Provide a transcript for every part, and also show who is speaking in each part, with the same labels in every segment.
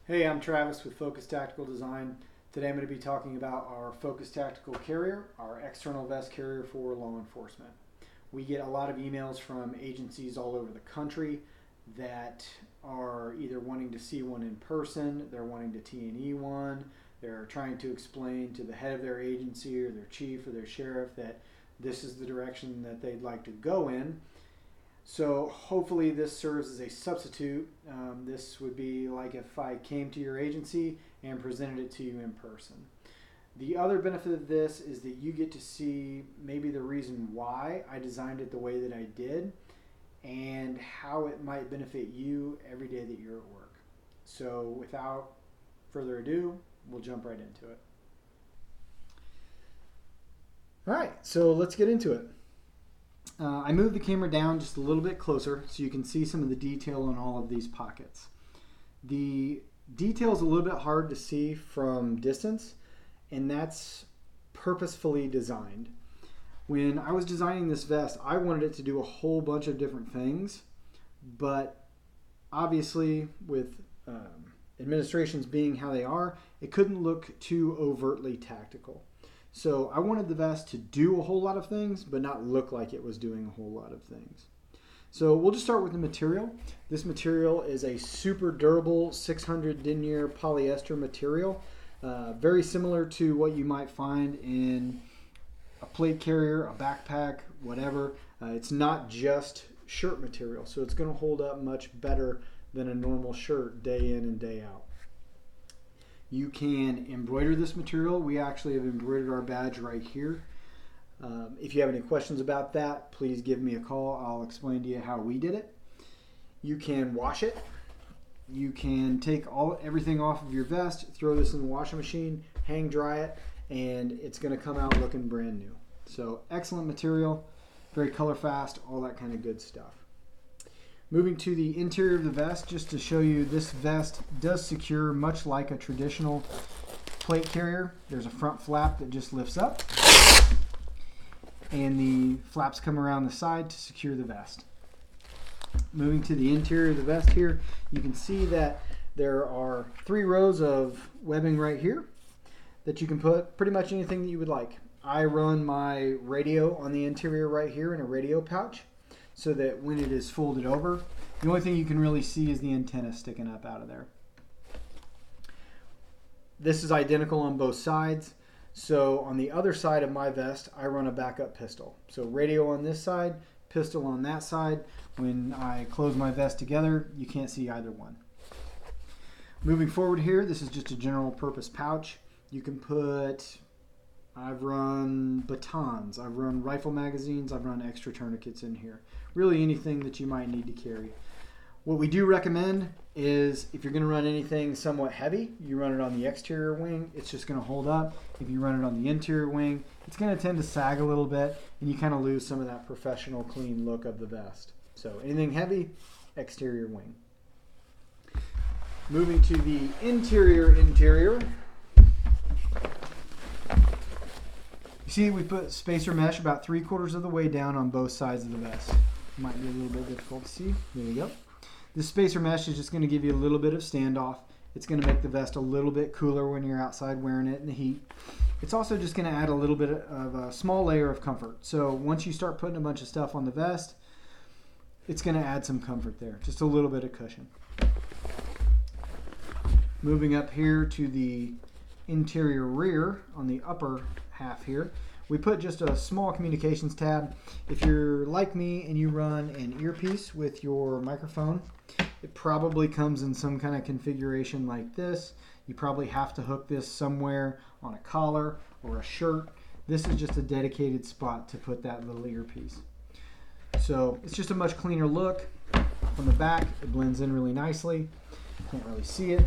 Speaker 1: Hey, I'm Travis with Focus Tactical Design. Today I'm going to be talking about our Focus Tactical Carrier, our external vest carrier for law enforcement. We get a lot of emails from agencies all over the country that are either wanting to see one in person, they're wanting to T&E one, they're trying to explain to the head of their agency or their chief or their sheriff that this is the direction that they'd like to go in. So hopefully this serves as a substitute. This would be like if I came to your agency and presented it to you in person. The other benefit of this is that you get to see maybe the reason why I designed it the way that I did and how it might benefit you every day that you're at work. So without further ado, we'll jump right into it. All right, so let's get into it. I moved the camera down just a little bit closer so you can see some of the detail in all of these pockets. The detail is a little bit hard to see from distance, and that's purposefully designed. When I was designing this vest, I wanted it to do a whole bunch of different things, but obviously with administrations being how they are, it couldn't look too overtly tactical. So I wanted the vest to do a whole lot of things, but not look like it was doing a whole lot of things. So we'll just start with the material. This material is a super durable 600 denier polyester material, very similar to what you might find in a plate carrier, a backpack, whatever. It's not just shirt material, so it's going to hold up much better than a normal shirt day in and day out. You can embroider this material. We actually have embroidered our badge right here. If you have any questions about that, please give me a call. I'll explain to you how we did it. You can wash it. You can take everything off of your vest, throw this in the washing machine, hang dry it, and it's going to come out looking brand new. So excellent material, very color fast, all that kind of good stuff. Moving to the interior of the vest, just to show you, this vest does secure much like a traditional plate carrier. There's a front flap that just lifts up, and the flaps come around the side to secure the vest. Moving to the interior of the vest here, you can see that there are 3 rows of webbing right here that you can put pretty much anything that you would like. I run my radio on the interior right here in a radio pouch, so that when it is folded over, the only thing you can really see is the antenna sticking up out of there. This is identical on both sides. So on the other side of my vest, I run a backup pistol. So radio on this side, pistol on that side. When I close my vest together, you can't see either one. Moving forward here, this is just a general purpose pouch. You can put, I've run batons, I've run rifle magazines, I've run extra tourniquets in here. Really anything that you might need to carry. What we do recommend is if you're going to run anything somewhat heavy, you run it on the exterior wing. It's just going to hold up. If you run it on the interior wing, it's going to tend to sag a little bit, and you kind of lose some of that professional clean look of the vest. So anything heavy, exterior wing. Moving to the interior. You see, we put spacer mesh about 3/4 of the way down on both sides of the vest. Might be a little bit difficult to see. There you go. This spacer mesh is just going to give you a little bit of standoff. It's going to make the vest a little bit cooler when you're outside wearing it in the heat. It's also just going to add a little bit of a small layer of comfort. So once you start putting a bunch of stuff on the vest, it's going to add some comfort there. Just a little bit of cushion. Moving up here to the interior rear on the upper half here, we put just a small communications tab. If you're like me and you run an earpiece with your microphone, it probably comes in some kind of configuration like this. You probably have to hook this somewhere on a collar or a shirt. This is just a dedicated spot to put that little earpiece. So it's just a much cleaner look. From the back, it blends in really nicely. Can't really see it.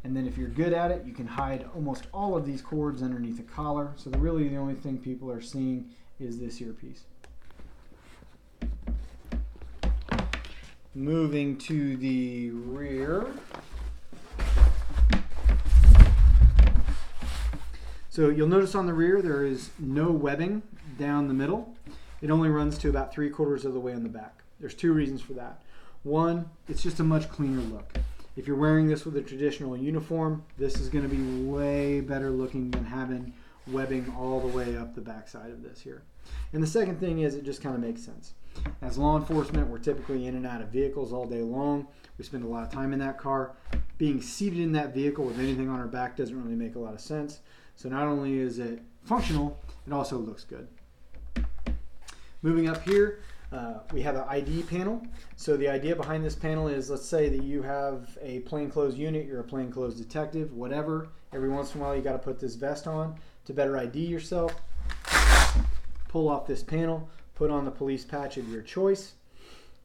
Speaker 1: And then if you're good at it, you can hide almost all of these cords underneath the collar. So really the only thing people are seeing is this earpiece. Moving to the rear. So you'll notice on the rear there is no webbing down the middle. It only runs to about 3/4 of the way on the back. There's 2 reasons for that. One, it's just a much cleaner look. If you're wearing this with a traditional uniform, this is going to be way better looking than having webbing all the way up the backside of this here. And the second thing is, it just kind of makes sense. As law enforcement, we're typically in and out of vehicles all day long. We spend a lot of time in that car. Being seated in that vehicle with anything on our back doesn't really make a lot of sense. So not only is it functional, it also looks good. Moving up here, we have an ID panel. So the idea behind this panel is, let's say that you have a plainclothes unit, you're a plainclothes detective, whatever. Every once in a while you got to put this vest on to better ID yourself. Pull off this panel, put on the police patch of your choice,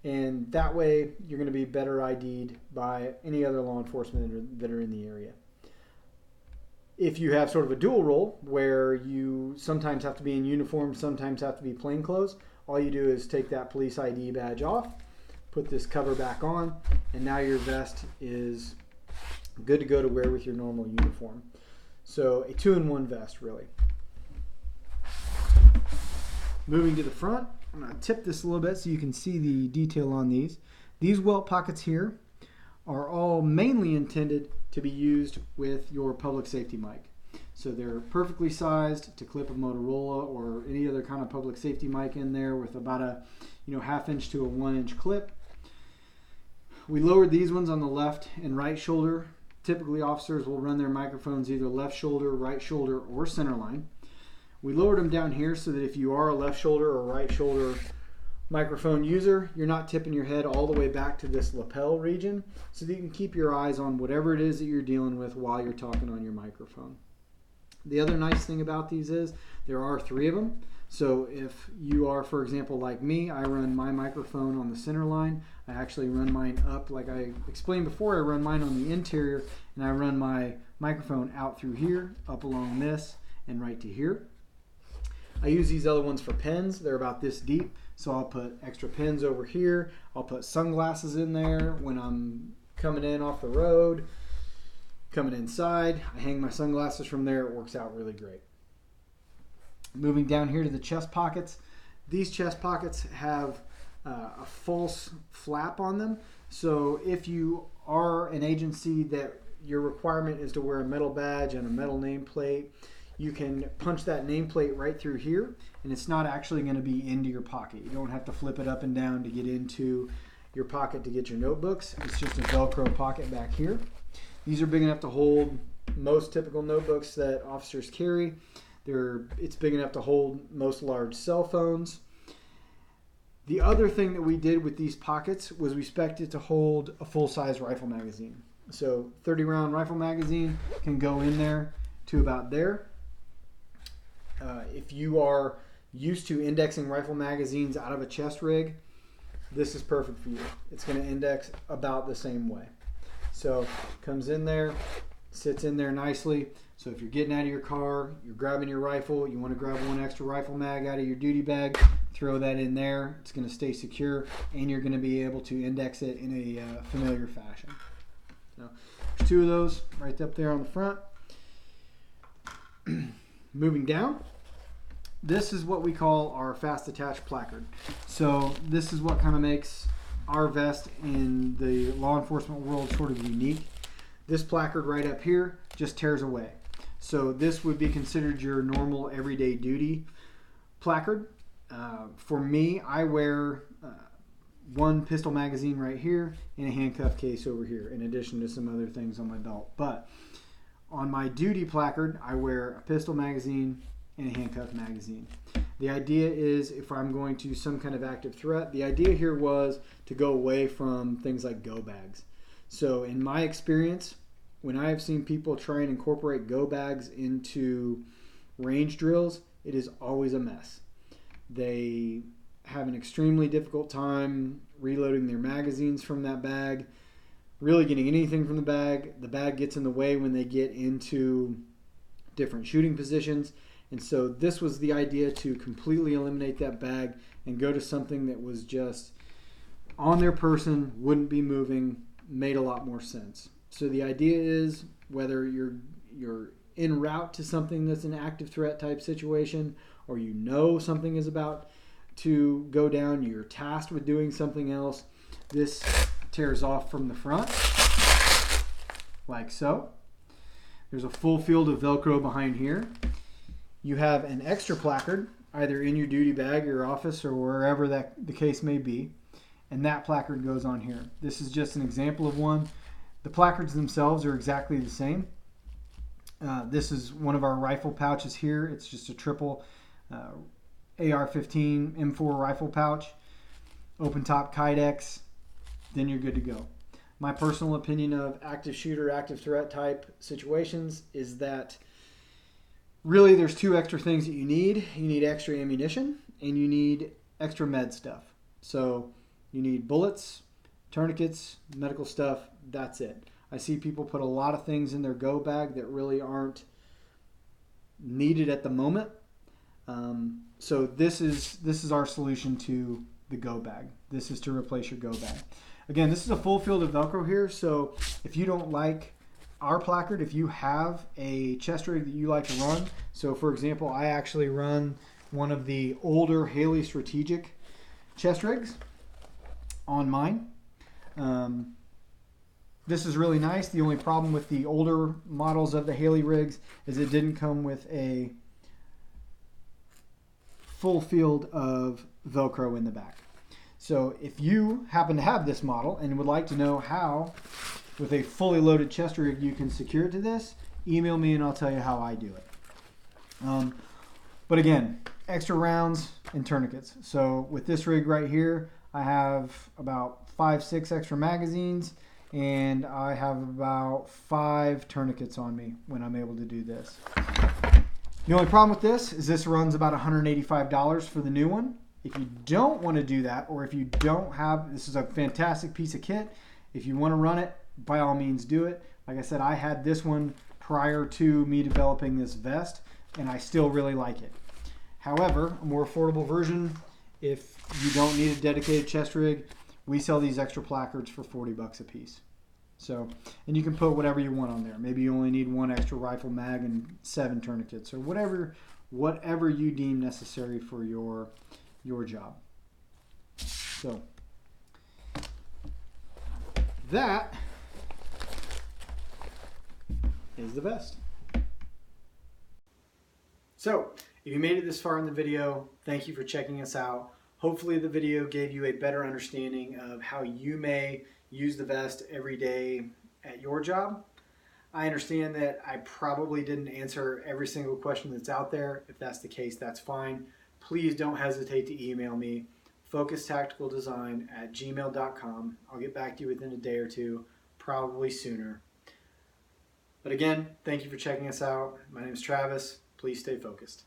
Speaker 1: and that way you're going to be better ID'd by any other law enforcement that are in the area. If you have sort of a dual role where you sometimes have to be in uniform, sometimes have to be plainclothes, all you do is take that police ID badge off, put this cover back on, and now your vest is good to go to wear with your normal uniform. So a 2-in-1 vest, really. Moving to the front, I'm going to tip this a little bit so you can see the detail on these. These welt pockets here are all mainly intended to be used with your public safety mic. So they're perfectly sized to clip a Motorola or any other kind of public safety mic in there with about a 1/2 inch to a 1 inch clip. We lowered these ones on the left and right shoulder. Typically officers will run their microphones either left shoulder, right shoulder, or center line. We lowered them down here so that if you are a left shoulder or right shoulder microphone user, you're not tipping your head all the way back to this lapel region, so that you can keep your eyes on whatever it is that you're dealing with while you're talking on your microphone. The other nice thing about these is there are 3 of them. So if you are, for example, like me, I run my microphone on the center line. I actually run mine up, like I explained before, I run mine on the interior, and I run my microphone out through here, up along this, and right to here. I use these other ones for pens. They're about this deep, so I'll put extra pens over here. I'll put sunglasses in there when I'm coming in off the road, coming inside. I hang my sunglasses from there. It works out really great. Moving down here to the chest pockets. These chest pockets have a false flap on them. So if you are an agency that your requirement is to wear a metal badge and a metal nameplate, you can punch that nameplate right through here, and it's not actually going to be into your pocket. You don't have to flip it up and down to get into your pocket to get your notebooks. It's just a Velcro pocket back here. These are big enough to hold most typical notebooks that officers carry. It's big enough to hold most large cell phones. The other thing that we did with these pockets was we spec'd it to hold a full-size rifle magazine. So 30-round rifle magazine can go in there to about there. If you are used to indexing rifle magazines out of a chest rig, this is perfect for you. It's going to index about the same way. So comes in there, sits in there nicely. So if you're getting out of your car, you're grabbing your rifle, you want to grab one extra rifle mag out of your duty bag, throw that in there. It's going to stay secure, and you're going to be able to index it in a familiar fashion. So there's 2 of those right up there on the front. Moving down, this is what we call our fast attach placard. So this is what kind of makes our vest in the law enforcement world sort of unique. This placard right up here just tears away. So this would be considered your normal everyday duty placard. For me, I wear one pistol magazine right here and a handcuff case over here, in addition to some other things on my belt. But on my duty placard, I wear a pistol magazine and a handcuff magazine. The idea is, if I'm going to some kind of active threat, the idea here was to go away from things like go bags. So in my experience, when I have seen people try and incorporate go bags into range drills, it is always a mess. They have an extremely difficult time reloading their magazines from that bag, really getting anything from the bag. The bag gets in the way when they get into different shooting positions. And so this was the idea, to completely eliminate that bag and go to something that was just on their person, wouldn't be moving, made a lot more sense. So the idea is, whether you're en route to something that's an active threat type situation, or you know something is about to go down, you're tasked with doing something else, this tears off from the front. like so. There's a full field of Velcro behind here. You have an extra placard, either in your duty bag, your office, or wherever that the case may be. And that placard goes on here. This is just an example of one. The placards themselves are exactly the same. This is one of our rifle pouches here. It's just a triple AR-15 M4 rifle pouch, open top Kydex, then you're good to go. My personal opinion of active shooter, active threat type situations is that really there's two extra things that you need. You need extra ammunition and you need extra med stuff. So you need bullets, tourniquets, medical stuff, that's it. I see people put a lot of things in their go bag that really aren't needed at the moment. So this is our solution to the go bag. This is to replace your go bag. Again, this is a full field of Velcro here, so if you don't like our placard, if you have a chest rig that you like to run, so for example, I actually run one of the older Haley Strategic chest rigs on mine. This is really nice. The only problem with the older models of the Haley rigs is it didn't come with a full field of Velcro in the back. So if you happen to have this model and would like to know how, with a fully loaded chest rig, you can secure it to this, email me and I'll tell you how I do it. But again, extra rounds and tourniquets. So with this rig right here, I have about 5-6 extra magazines and I have about 5 tourniquets on me when I'm able to do this. The only problem with this is this runs about $185 for the new one. If you don't want to do that, or if you don't have, this is a fantastic piece of kit. If you want to run it, by all means do it. Like I said, I had this one prior to me developing this vest, and I still really like it. However, a more affordable version, if you don't need a dedicated chest rig, we sell these extra placards for 40 bucks a piece. So, and you can put whatever you want on there. Maybe you only need 1 extra rifle mag and 7 tourniquets, or whatever you deem necessary for your job. So that is the vest. So if you made it this far in the video, thank you for checking us out. Hopefully the video gave you a better understanding of how you may use the vest every day at your job. I understand that I probably didn't answer every single question that's out there. If that's the case, that's fine. Please don't hesitate to email me, focustacticaldesign@gmail.com. I'll get back to you within a day or two, probably sooner. But again, thank you for checking us out. My name is Travis. Please stay focused.